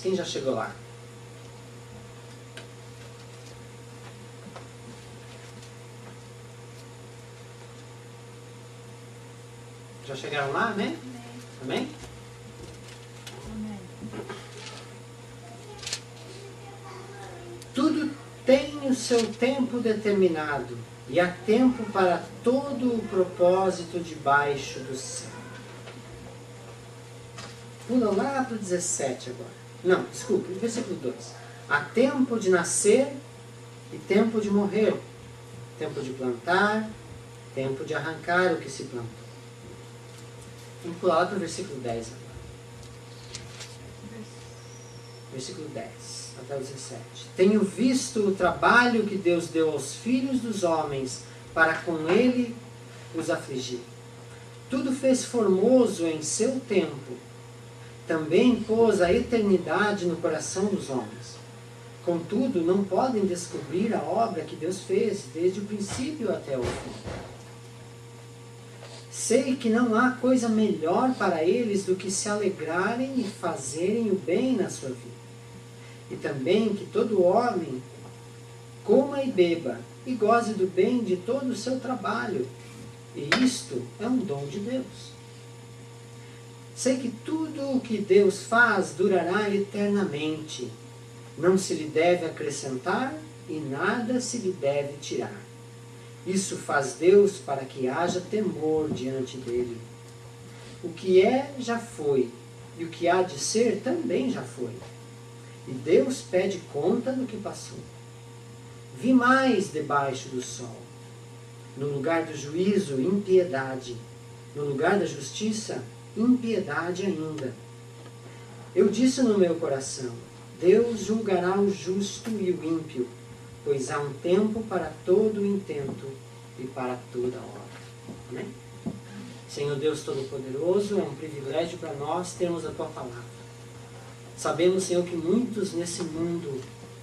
Quem já chegou lá? Já chegaram lá, né? Amém? Tudo tem o seu tempo determinado, e há tempo para todo o propósito debaixo do céu. Pula lá para o 17 agora. Não, desculpe, versículo 2. Há tempo de nascer e tempo de morrer. Tempo de plantar, tempo de arrancar o que se plantou. Vamos pular lá para o versículo 10 agora. Versículo 10 até o 17. Tenho visto o trabalho que Deus deu aos filhos dos homens para com ele os afligir. Tudo fez formoso em seu tempo. Também pôs a eternidade no coração dos homens. Contudo, não podem descobrir a obra que Deus fez desde o princípio até o fim. Sei que não há coisa melhor para eles do que se alegrarem e fazerem o bem na sua vida. E também que todo homem coma e beba e goze do bem de todo o seu trabalho. E isto é um dom de Deus. Sei que tudo o que Deus faz durará eternamente. Não se lhe deve acrescentar e nada se lhe deve tirar. Isso faz Deus para que haja temor diante dele. O que é, já foi, e o que há de ser também já foi. E Deus pede conta do que passou. Vi mais debaixo do sol. No lugar do juízo, impiedade. No lugar da justiça, impiedade ainda. Eu disse no meu coração, Deus julgará o justo e o ímpio, pois há um tempo para todo o intento e para toda obra. Amém? Senhor Deus Todo-Poderoso, é um privilégio para nós termos a Tua Palavra. Sabemos, Senhor, que muitos nesse mundo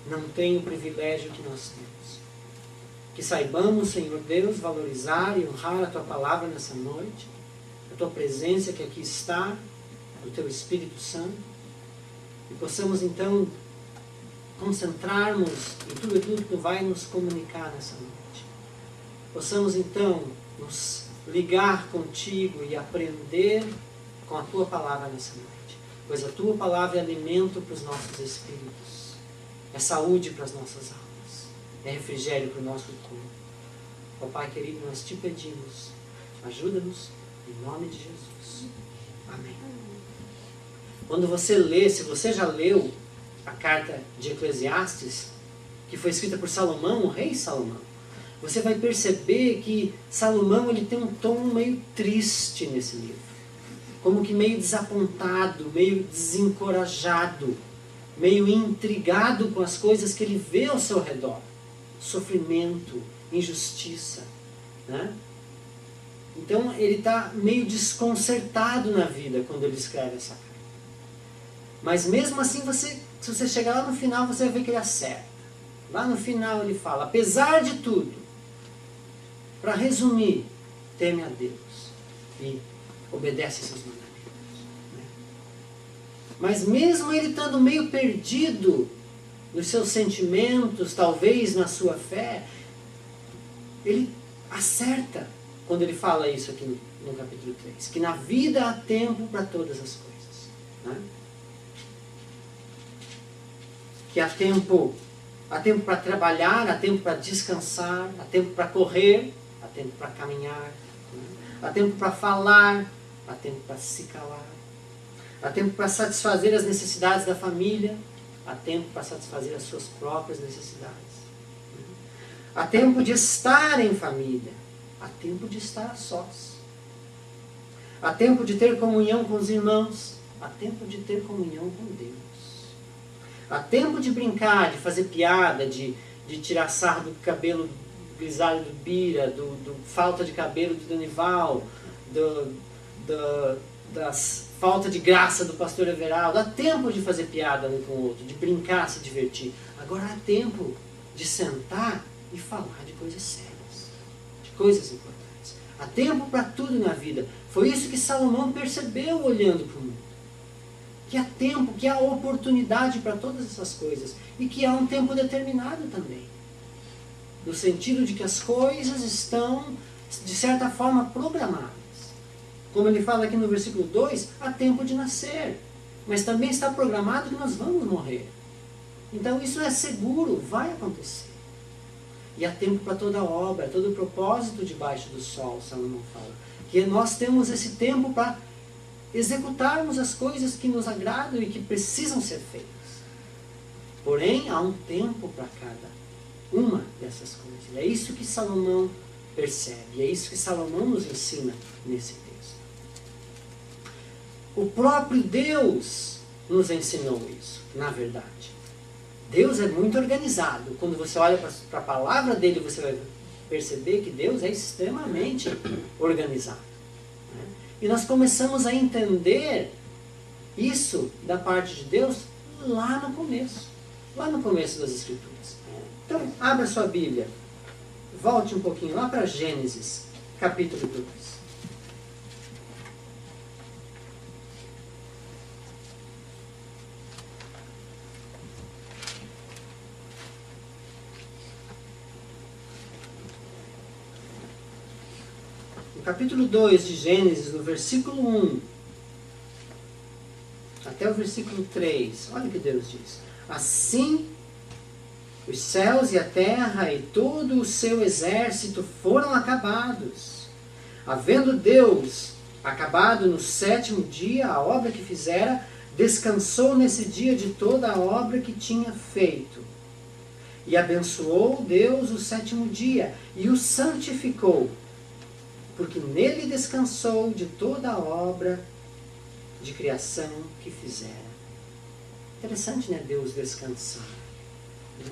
não têm o privilégio que nós temos. Que saibamos, Senhor Deus, valorizar e honrar a Tua Palavra nessa noite, a Tua presença que aqui está, do Teu Espírito Santo, e possamos então concentrarmos em tudo aquilo que Tu vai nos comunicar nessa noite. Possamos então nos ligar contigo e aprender com a Tua Palavra nessa noite. Pois a Tua Palavra é alimento para os nossos espíritos, é saúde para as nossas almas, é refrigério para o nosso corpo. Ó Pai querido, nós Te pedimos, ajuda-nos em nome de Jesus. Amém. Quando você lê, se você já leu a carta de Eclesiastes, que foi escrita por Salomão, o rei Salomão, você vai perceber que Salomão ele tem um tom meio triste nesse livro. Como que meio desapontado, meio desencorajado, meio intrigado com as coisas que ele vê ao seu redor. Sofrimento, injustiça, né? Então ele está meio desconcertado na vida quando ele escreve essa carta. Mas mesmo assim, se você chegar lá no final, você vai ver que ele acerta. Lá no final ele fala, apesar de tudo, para resumir, teme a Deus e obedece seus mandamentos. Né? Mas mesmo ele estando meio perdido nos seus sentimentos, talvez na sua fé, ele acerta quando ele fala isso aqui no capítulo 3, que na vida há tempo para todas as coisas. Né? Que há tempo para trabalhar, há tempo para descansar, há tempo para correr, há tempo para caminhar, né? Há tempo para falar, há tempo para se calar, há tempo para satisfazer as necessidades da família, há tempo para satisfazer as suas próprias necessidades. Há tempo de estar em família, há tempo de estar a sós. Há tempo de ter comunhão com os irmãos, há tempo de ter comunhão com Deus. Há tempo de brincar, de fazer piada, de tirar sarro do cabelo grisalho do Bira, do falta de cabelo do Danival, das falta de graça do pastor Everaldo. Há tempo de fazer piada um com o outro, de brincar, se divertir. Agora há tempo de sentar e falar de coisas sérias, de coisas importantes. Há tempo para tudo na vida. Foi isso que Salomão percebeu olhando para o mundo. que há tempo, que há oportunidade para todas essas coisas e que há um tempo determinado também. No sentido de que as coisas estão, de certa forma, programadas. Como ele fala aqui no versículo 2, há tempo de nascer, mas também está programado que nós vamos morrer. Então isso é seguro, vai acontecer. E há tempo para toda obra, todo propósito debaixo do sol, Salomão fala. Que nós temos esse tempo para executarmos as coisas que nos agradam e que precisam ser feitas. Porém, há um tempo para cada uma dessas coisas. E é isso que Salomão percebe, é isso que Salomão nos ensina nesse texto. O próprio Deus nos ensinou isso, na verdade. Deus é muito organizado. Quando você olha para a palavra dele, você vai perceber que Deus é extremamente organizado. Né? E nós começamos a entender isso da parte de Deus lá no começo das Escrituras. Então, abra sua Bíblia, volte um pouquinho lá para Gênesis, capítulo 2. No capítulo 2 de Gênesis, no versículo 1 até o versículo 3, olha o que Deus diz. Assim, os céus e a terra e todo o seu exército foram acabados. Havendo Deus acabado no 7º dia a obra que fizera, descansou nesse dia de toda a obra que tinha feito. E abençoou Deus o 7º dia e o santificou, porque nele descansou de toda a obra de criação que fizera. Interessante, né? Deus descansar. Né?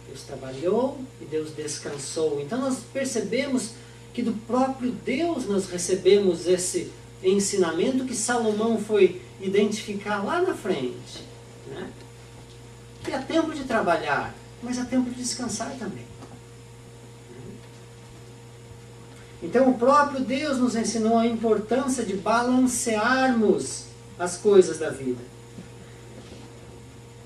Deus trabalhou e Deus descansou. Então nós percebemos que do próprio Deus nós recebemos esse ensinamento que Salomão foi identificar lá na frente. Né? Que há tempo de trabalhar, mas há tempo de descansar também. Então o próprio Deus nos ensinou a importância de balancearmos as coisas da vida.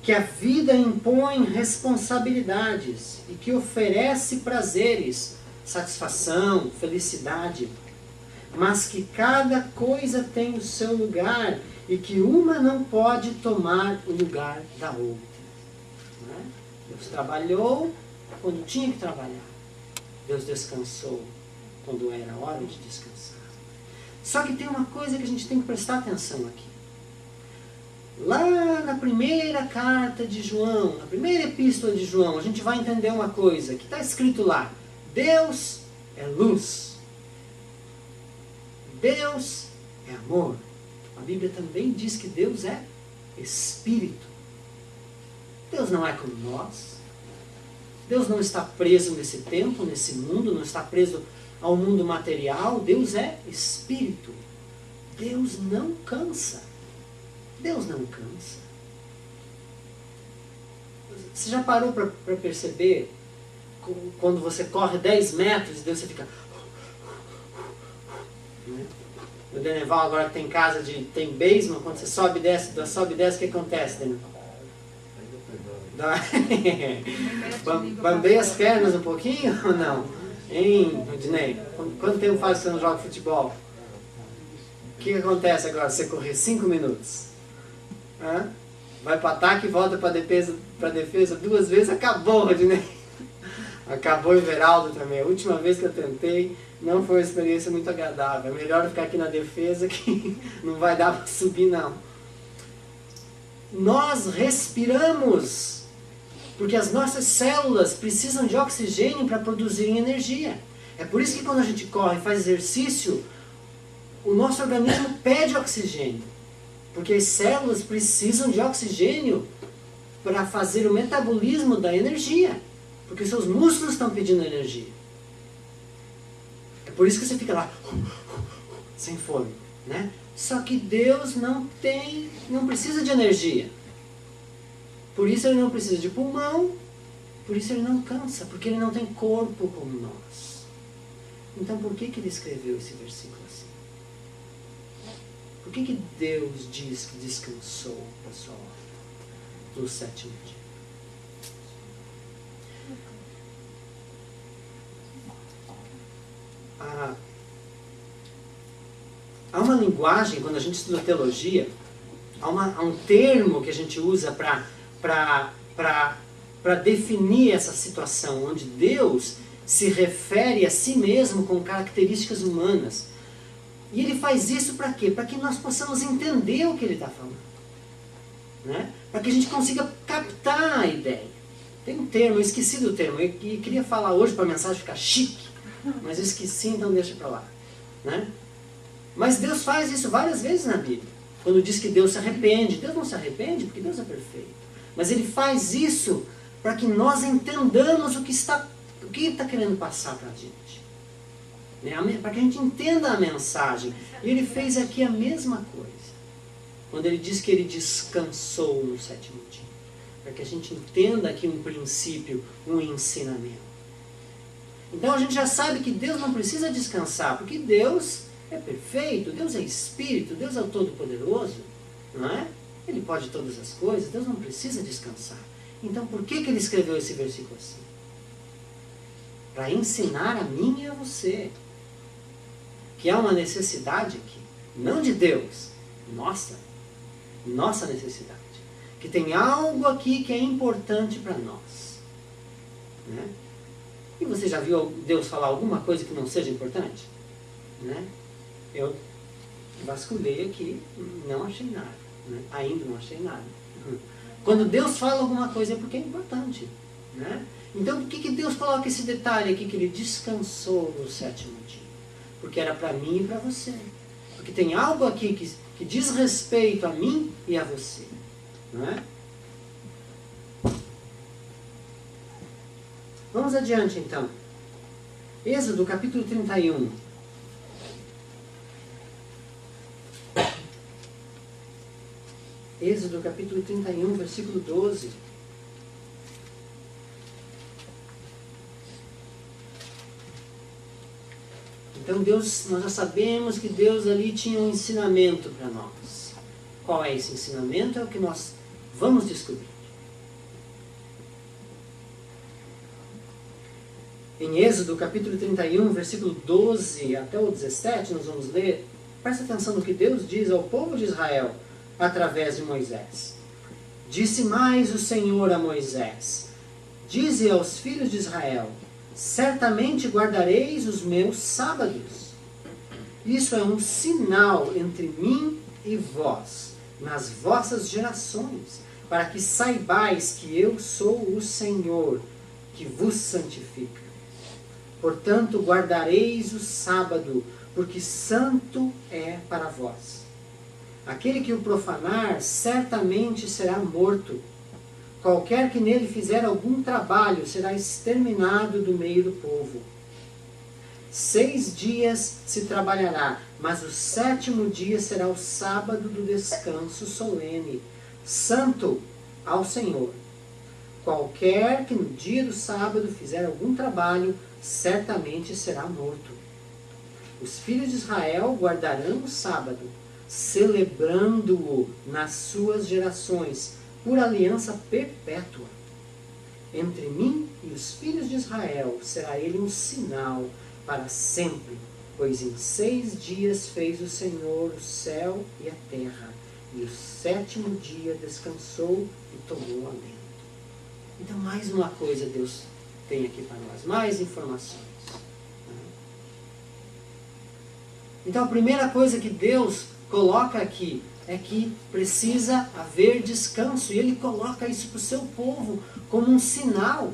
Que a vida impõe responsabilidades e que oferece prazeres, satisfação, felicidade, mas que cada coisa tem o seu lugar e que uma não pode tomar o lugar da outra. Né? Deus trabalhou quando tinha que trabalhar. Deus descansou quando era hora de descansar. Só que tem uma coisa que a gente tem que prestar atenção aqui. Lá na primeira carta de João, na primeira epístola de João, a gente vai entender uma coisa, que está escrito lá: Deus é luz. Deus é amor. A Bíblia também diz que Deus é Espírito. Deus não é como nós. Deus não está preso nesse tempo, nesse mundo, não está preso ao mundo material. Deus é Espírito. Deus não cansa. Deus não cansa. Você já parou para perceber quando você corre 10 metros e Deus você fica... Né? O Deneval agora tem casa tem basement, quando você sobe e desce, o que acontece, Deneval? Bambeia as pernas um pouquinho ou não? Hein, Rodinei? Quanto tempo faz que você não joga futebol? O que acontece agora se você correr 5 minutos? Vai para o ataque e volta para a defesa 2 vezes, acabou, Rodinei. Acabou o Everaldo também. A última vez que eu tentei, não foi uma experiência muito agradável. É melhor ficar aqui na defesa que não vai dar para subir, não. Nós respiramos porque as nossas células precisam de oxigênio para produzirem energia. É por isso que quando a gente corre e faz exercício, o nosso organismo pede oxigênio. Porque as células precisam de oxigênio para fazer o metabolismo da energia. Porque seus músculos estão pedindo energia. É por isso que você fica lá, sem fôlego, né? Só que Deus não precisa de energia. Por isso ele não precisa de pulmão, por isso ele não cansa, porque ele não tem corpo como nós. Então por que ele escreveu esse versículo assim? Por que Deus diz que descansou da sua obra no sétimo dia? Há uma linguagem, quando a gente estuda teologia, há um termo que a gente usa para definir essa situação, onde Deus se refere a si mesmo com características humanas. E ele faz isso para quê? Para que nós possamos entender o que ele está falando. Né? Para que a gente consiga captar a ideia. Tem um termo, eu esqueci do termo, eu queria falar hoje para a mensagem ficar chique, mas eu esqueci, então deixa para lá. Né? Mas Deus faz isso várias vezes na Bíblia. Quando diz que Deus se arrepende, Deus não se arrepende porque Deus é perfeito. Mas Ele faz isso para que nós entendamos o que está querendo passar para a gente. Né? Para que a gente entenda a mensagem. E Ele fez aqui a mesma coisa. Quando Ele diz que Ele descansou no sétimo dia. Para que a gente entenda aqui um princípio, um ensinamento. Então a gente já sabe que Deus não precisa descansar, porque Deus é perfeito, Deus é Espírito, Deus é o Todo-Poderoso, não é? Ele pode todas as coisas, Deus não precisa descansar. Então por que Ele escreveu esse versículo assim? Para ensinar a mim e a você que há uma necessidade aqui, não de Deus, nossa necessidade. Que tem algo aqui que é importante para nós. Né? E você já viu Deus falar alguma coisa que não seja importante? Né? Eu vasculhei aqui, não achei nada. Né? Ainda não achei nada. Quando Deus fala alguma coisa é porque é importante. Né? Então por que Deus coloca esse detalhe aqui que Ele descansou no sétimo dia? Porque era para mim e para você. Porque tem algo aqui que diz respeito a mim e a você. Não é? Vamos adiante então. Êxodo capítulo 31. Êxodo capítulo 31, versículo 12. Então nós já sabemos que Deus ali tinha um ensinamento para nós. Qual é esse ensinamento? É o que nós vamos descobrir. Em Êxodo capítulo 31, versículo 12 até o 17, nós vamos ler. Presta atenção no que Deus diz ao povo de Israel através de Moisés. Disse mais o Senhor a Moisés: dize aos filhos de Israel: certamente guardareis os meus sábados. Isso é um sinal entre mim e vós, nas vossas gerações, para que saibais que eu sou o Senhor, que vos santifica. Portanto, guardareis o sábado, porque santo é para vós. Aquele que o profanar, certamente será morto. Qualquer que nele fizer algum trabalho, será exterminado do meio do povo. 6 dias se trabalhará, mas o sétimo dia será o sábado do descanso solene, santo ao Senhor. Qualquer que no dia do sábado fizer algum trabalho, certamente será morto. Os filhos de Israel guardarão o sábado, celebrando-o nas suas gerações, por aliança perpétua. Entre mim e os filhos de Israel será ele um sinal para sempre, pois em 6 dias fez o Senhor o céu e a terra, e o sétimo dia descansou e tomou alento. Então, mais uma coisa Deus tem aqui para nós, mais informações. Então, a primeira coisa que Deus coloca aqui é que precisa haver descanso, e Ele coloca isso para o seu povo como um sinal,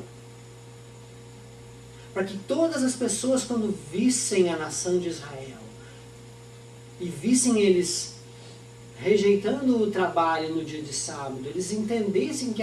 para que todas as pessoas, quando vissem a nação de Israel e vissem eles rejeitando o trabalho no dia de sábado, eles entendessem que